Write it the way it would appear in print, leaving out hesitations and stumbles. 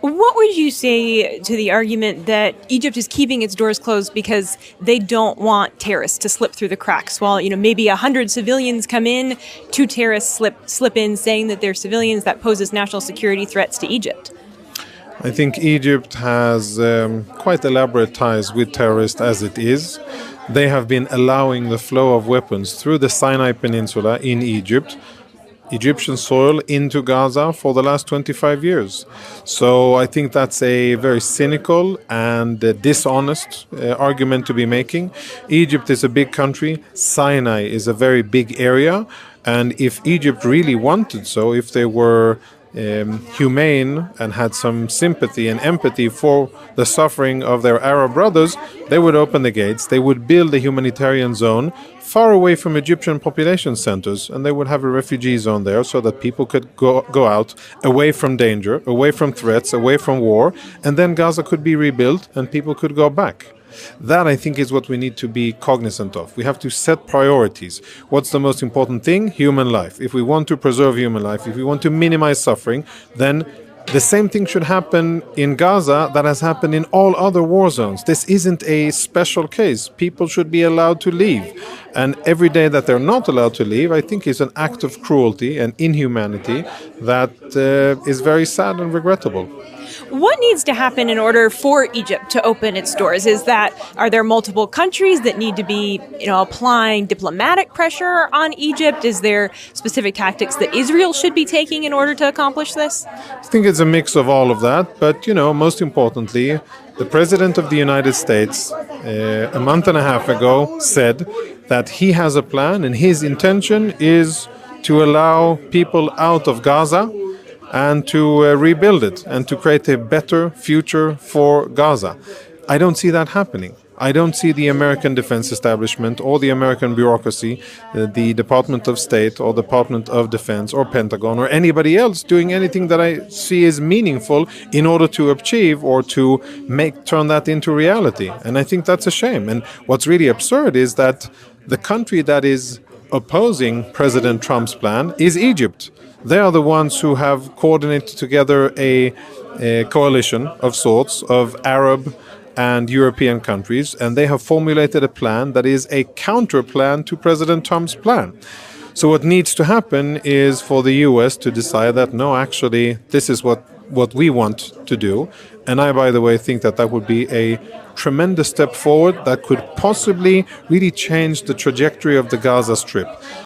What would you say to the argument that Egypt is keeping its doors closed because they don't want terrorists to slip through the cracks? While, maybe 100 civilians come in, two terrorists slip in saying that they're civilians, that poses national security threats to Egypt. I think Egypt has quite elaborate ties with terrorists as it is. They have been allowing the flow of weapons through the Sinai Peninsula in Egypt, Egyptian soil, into Gaza for the last 25 years. So I think that's a very cynical and dishonest argument to be making. Egypt is a big country, Sinai is a very big area, and if Egypt really wanted so, if they were humane and had some sympathy and empathy for the suffering of their Arab brothers, they would open the gates, they would build a humanitarian zone far away from Egyptian population centers, and they would have a refugee zone there so that people could go out away from danger, away from threats, away from war, and then Gaza could be rebuilt and people could go back. That, I think, is what we need to be cognizant of. We have to set priorities. What's the most important thing? Human life. If we want to preserve human life, if we want to minimize suffering, then the same thing should happen in Gaza that has happened in all other war zones. This isn't a special case. People should be allowed to leave. And every day that they're not allowed to leave, I think, is an act of cruelty and inhumanity that is very sad and regrettable. What needs to happen in order for Egypt to open its doors? Are there multiple countries that need to be, applying diplomatic pressure on Egypt? Is there specific tactics that Israel should be taking in order to accomplish this? I think it's a mix of all of that. But, most importantly, the President of the United States, a month and a half ago, said that he has a plan and his intention is to allow people out of Gaza and to rebuild it and to create a better future for Gaza. I don't see that happening. I don't see the American defense establishment or the American bureaucracy, the Department of State or Department of Defense or Pentagon or anybody else doing anything that I see is meaningful in order to achieve or to turn that into reality. And I think that's a shame. And what's really absurd is that the country that is opposing President Trump's plan is Egypt. They are the ones who have coordinated together a coalition of sorts of Arab and European countries, and they have formulated a plan that is a counter plan to President Trump's plan. So what needs to happen is for the US to decide that, no, actually, this is what we want to do. And I, by the way, think that would be a tremendous step forward that could possibly really change the trajectory of the Gaza Strip.